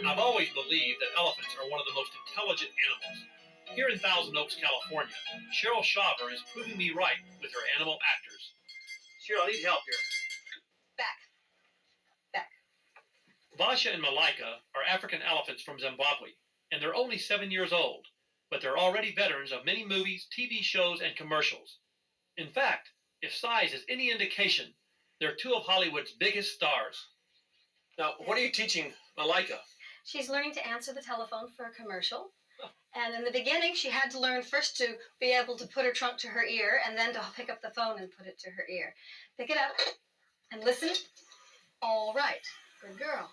I've always believed that elephants are one of the most intelligent animals. Here in Thousand Oaks, California, Cheryl Shaver is proving me right with her animal actors. Cheryl, I need help here. Back. Vasha and Malika are African elephants from Zimbabwe, and they're only 7 years old, but they're already veterans of many movies, TV shows, and commercials. In fact, if size is any indication, they're two of Hollywood's biggest stars. Now, what are you teaching Malika? She's learning to answer the telephone for a commercial. And in the beginning, she had to learn first to be able to put her trunk to her ear and then to pick up the phone and put it to her ear. Pick it up and listen. All right. Good girl.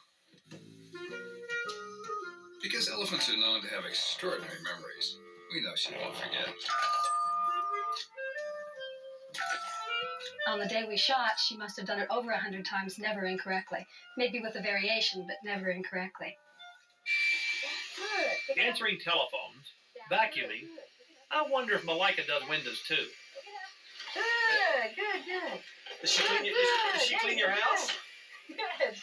Because elephants are known to have extraordinary memories, we know she won't forget. On the day we shot, she must have done it over 100 times, never incorrectly. Maybe with a variation, but never incorrectly. Good. Answering telephones, vacuuming. I wonder if Malika does windows too. Good. Does she clean your house? Good.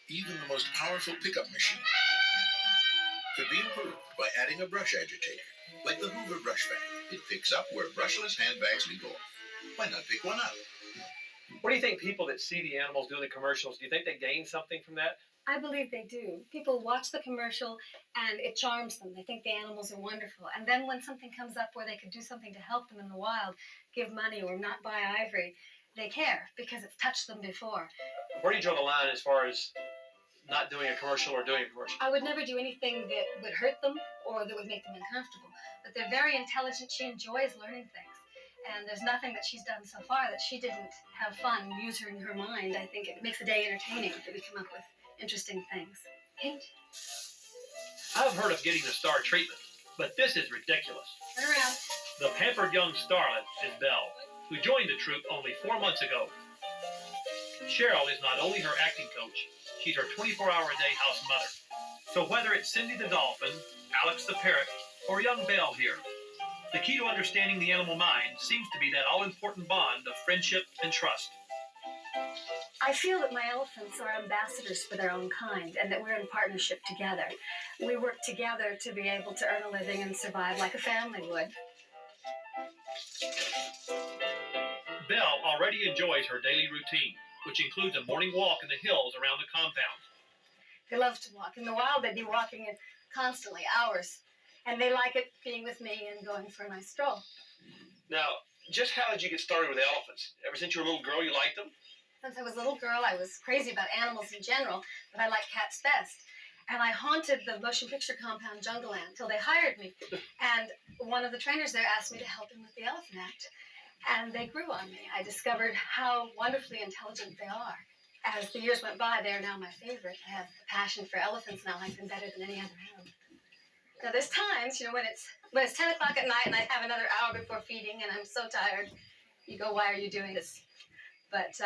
Even the most powerful pickup machine could be improved by adding a brush agitator, like the Hoover brush bag. It picks up where brushless handbags leave off. Why not pick one up? What do you think people that see the animals doing the commercials, do you think they gain something from that? I believe they do. People watch the commercial and it charms them. They think the animals are wonderful. And then when something comes up where they could do something to help them in the wild, give money or not buy ivory, they care because it's touched them before. Where do you draw the line as far as not doing a commercial or doing a commercial? I would never do anything that would hurt them or that would make them uncomfortable. But they're very intelligent. She enjoys learning things. And there's nothing that she's done so far that she didn't have fun using her mind. I think it makes the day entertaining that we come up with interesting things. Hint? I've heard of getting the star treatment, but this is ridiculous. Turn around. The pampered young starlet is Belle, who joined the troupe only 4 months ago. Cheryl is not only her acting coach, she's her 24-hour-a-day house mother. So whether it's Cindy the dolphin, Alex the parrot, or young Belle here, the key to understanding the animal mind seems to be that all-important bond of friendship and trust. I feel that my elephants are ambassadors for their own kind and that we're in partnership together. We work together to be able to earn a living and survive like a family would. Belle already enjoys her daily routine, which includes a morning walk in the hills around the compound. They love to walk. In the wild, they'd be walking in constantly, hours. And they like it being with me and going for a nice stroll. Now, just how did you get started with elephants? Ever since you were a little girl, you liked them? Since I was a little girl, I was crazy about animals in general, but I like cats best. And I haunted the motion picture compound Jungleland until they hired me. And one of the trainers there asked me to help him with the Elephant Act. And they grew on me. I discovered how wonderfully intelligent they are. As the years went by, they are now my favorite. I have a passion for elephants now. I like them better than any other animal. Now, there's times, when it's 10 o'clock at night and I have another hour before feeding and I'm so tired, you go, why are you doing this? But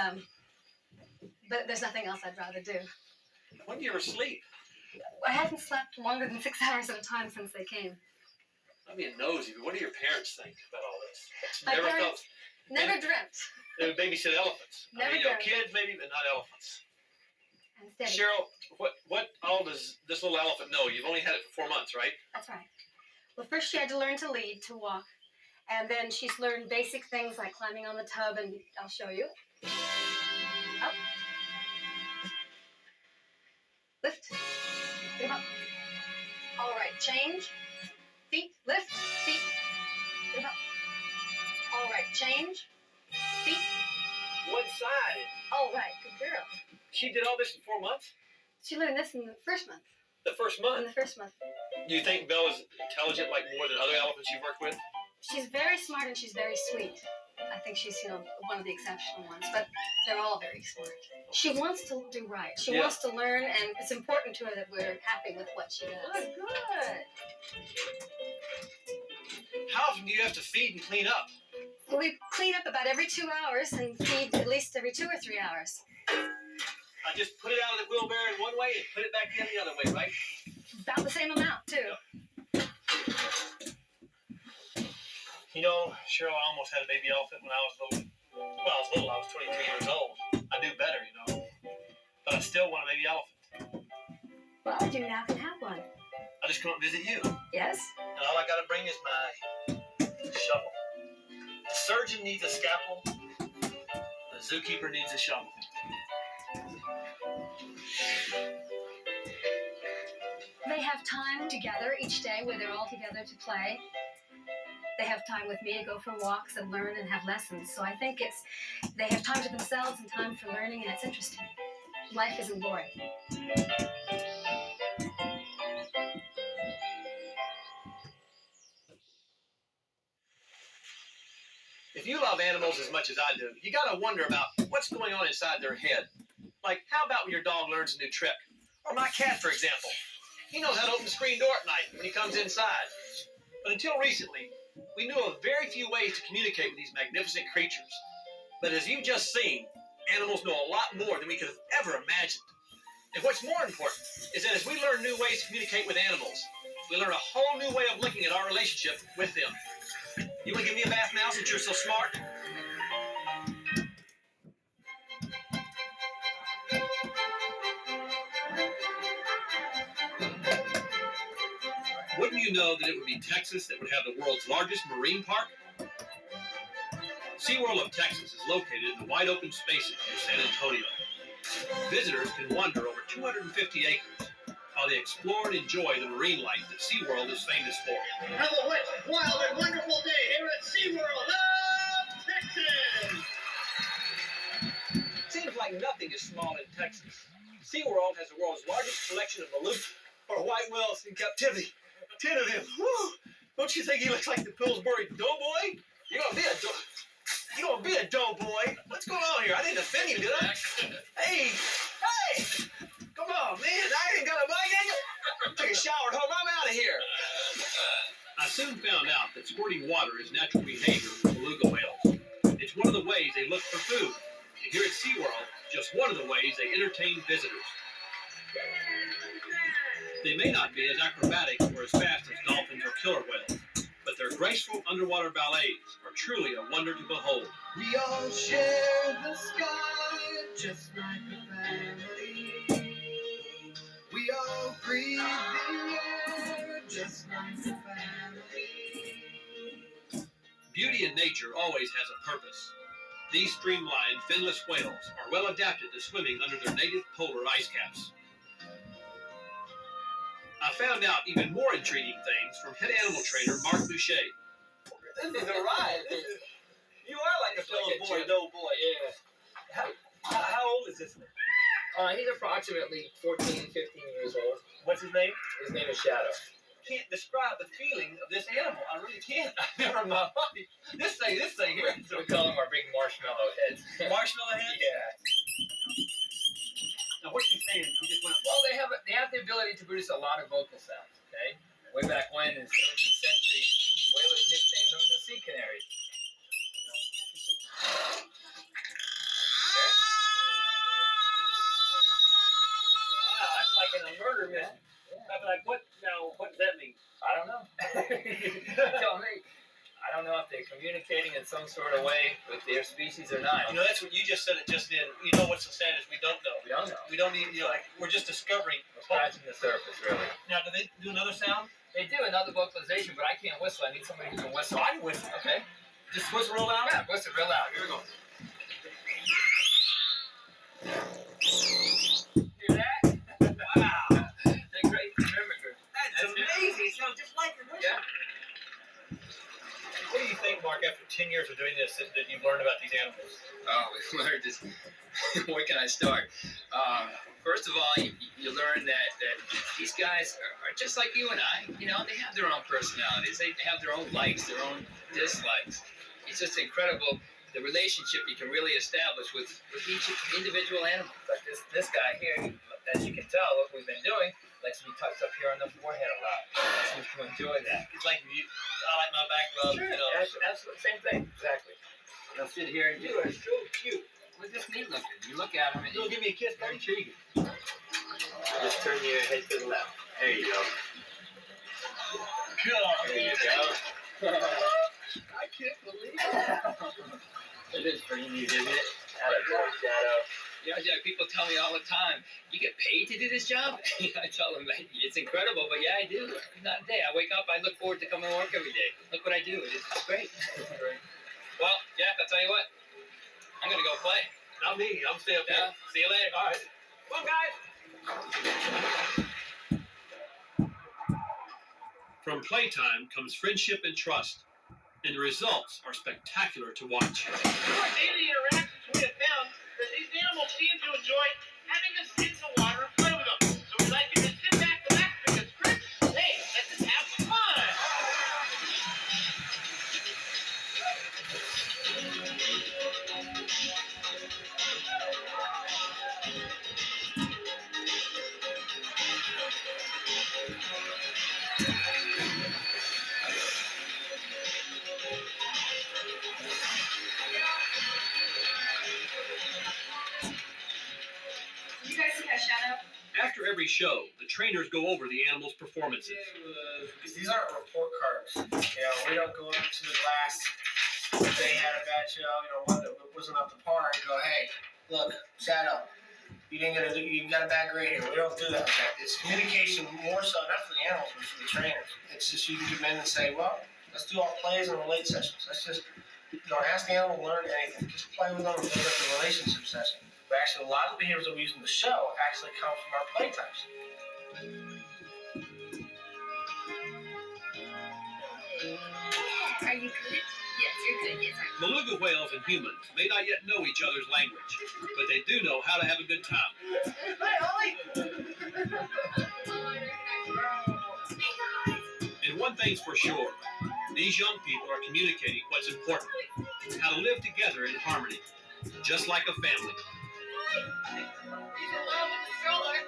there's nothing else I'd rather do. When do you ever sleep? I haven't slept longer than 6 hours at a time since they came. I'm being nosy, but what do your parents think about all this? My parents never dreamt. They would babysit elephants. Never dreamt. Kids maybe, but not elephants. And steady. Cheryl, what all does this little elephant know? You've only had it for 4 months, right? That's right. Well, first she had to learn to lead, to walk. And then she's learned basic things like climbing on the tub, and I'll show you. Up. Lift. Get up. All right, change. Feet, lift, feet. Get up. All right, change. Feet. One-sided. All right, good girl. She did all this in 4 months? She learned this in the first month. The first In month? the first month. Do you think Belle is intelligent like more than other elephants you've worked with? She's very smart and she's very sweet. I think she's, one of the exceptional ones, but they're all very smart. She wants to do right. She wants to learn, and it's important to her that we're happy with what she does. Good. How often do you have to feed and clean up? Well, we clean up about every 2 hours and feed at least every 2 or 3 hours. I just put it out of the wheelbarrow in one way and put it back in the other way, right? About the same amount, too. Cheryl, I almost had a baby elephant when I was little. Well, I was little. I was 23 years old. I knew better, but I still want a baby elephant. Well, you now can have one. I just come up and visit you. Yes? And all I gotta bring is my shovel. The surgeon needs a scalpel. The zookeeper needs a shovel. They have time together each day where they're all together to play. They have time with me to go for walks and learn and have lessons. So I think they have time to themselves and time for learning, and it's interesting. Life isn't boring. If you love animals as much as I do, you gotta wonder about what's going on inside their head. Like, how about when your dog learns a new trick? Or my cat, for example. He knows how to open the screen door at night when he comes inside. But until recently, we knew of very few ways to communicate with these magnificent creatures. But as you've just seen, animals know a lot more than we could have ever imagined. And what's more important is that as we learn new ways to communicate with animals, we learn a whole new way of looking at our relationship with them. You want to give me a bath now since you're so smart? Wouldn't you know that it would be Texas that would have the world's largest marine park? SeaWorld of Texas is located in the wide open spaces near San Antonio. Visitors can wander over 250 acres while they explore and enjoy the marine life that SeaWorld is famous for. Have a wet, wild, and wonderful day here at SeaWorld of Texas! Seems like nothing is small in Texas. SeaWorld has the world's largest collection of beluga or white whales in captivity. 10 of them. Woo! Don't you think he looks like the Pillsbury Doughboy? You're gonna be a doughboy. What's going on here? I didn't offend you, did I? Hey! Come on, man. I ain't gonna bite you. Take a shower at home. I'm out of here. I soon found out that squirting water is natural behavior for beluga whales. It's one of the ways they look for food. And here at SeaWorld, just one of the ways they entertain visitors. They may not be as acrobatic or as fast as dolphins or killer whales, but their graceful underwater ballets are truly a wonder to behold. We all share the sky just like a family. We all breathe the air just like a family. Beauty in nature always has a purpose. These streamlined, finless whales are well adapted to swimming under their native polar ice caps. I found out even more intriguing things from head animal trainer Mark Boucher. This is a ride. You are like a Pillsbury Doughboy. Yeah. How old is this thing? He's approximately 14, 15 years old. What's his name? His name is Shadow. Can't describe the feeling of this animal. I really can't. I've never in my life. This thing here. We call him our big marshmallow heads. Marshmallow head? Yeah. Now, what's he saying? He just went, Well, they have the ability to produce a lot of vocal sounds. Okay. Way back when in the 17th century, whalers nicknamed them the sea canaries. wow, that's like in a murder mission. I'd be like, what does that mean? I don't know. You tell me. I don't know if they're communicating in some sort of way with their species or not. You know, that's what you just said. It just in. You know what's so sad is we don't know. We don't know. We don't need. You know, like we're just discovering. We're scratching the surface, really. Now, do they do another sound? They do another vocalization, but I can't whistle. I need somebody who can whistle. So I can whistle. Okay. Just whistle real loud. Yeah, whistle real loud. Here we go. Hear that? Wow, They're great mimickers. that's amazing. It sounds just like your whistle. Yeah. What do you think, Mark, after 10 years of doing this, that you've learned about these animals? Oh, we've learned this. Where can I start? First of all, you learn that these guys are just like you and I. You know, they have their own personalities. They have their own likes, their own dislikes. It's just incredible the relationship you can really establish with each individual animal. Like this guy here, as you can tell, what we've been doing, likes to be touched up here on the forehead a lot. Seems to enjoy that. It's like I like my back rub. Sure, You know. absolutely, same thing. Exactly. They'll sit here and You are so cute. Well, just neat looking. You look at them and You'll give me a kiss, they're buddy? intriguing. Just turn your head to the left. There you go. There you go. I can't believe it. It is pretty neat, isn't it? Attaboy, Shadow. Yeah, people tell me all the time, you get paid to do this job? I tell them, it's incredible, but yeah, I do. Not a day. I wake up, I look forward to coming to work every day. Look what I do. It's great. Well, Jack, I'll tell you what. I'm going to go play. Not me. I'm staying up here. Yeah, see you later. All right. Well, guys. From playtime comes friendship and trust, and the results are spectacular to watch. Through daily interactions, we have found that these animals seem to enjoy having us sit in the water and play with them. So we like you to sit back, relax, because Chris, hey, let's just have some fun. You guys see that shadow? After every show, the trainers go over the animals' performances. These aren't report cards. We don't go up to the glass if they had a bad show, one that wasn't up to par, and go, hey, look, Shadow, you got a bad grade here. We don't do that. It's communication more so, not for the animals, but for the trainers. It's just you can come in and say, well, let's do all plays and relate sessions. Let's just, don't ask the animal to learn anything. Just play with them and build up the relationship session. But actually, a lot of the behaviors that we use in the show actually come from our playtimes. Are you good? Yes, you're good. Yes, Beluga whales and humans may not yet know each other's language, but they do know how to have a good time. And one thing's for sure, these young people are communicating what's important, how to live together in harmony, just like a family. He's in love with the stroller.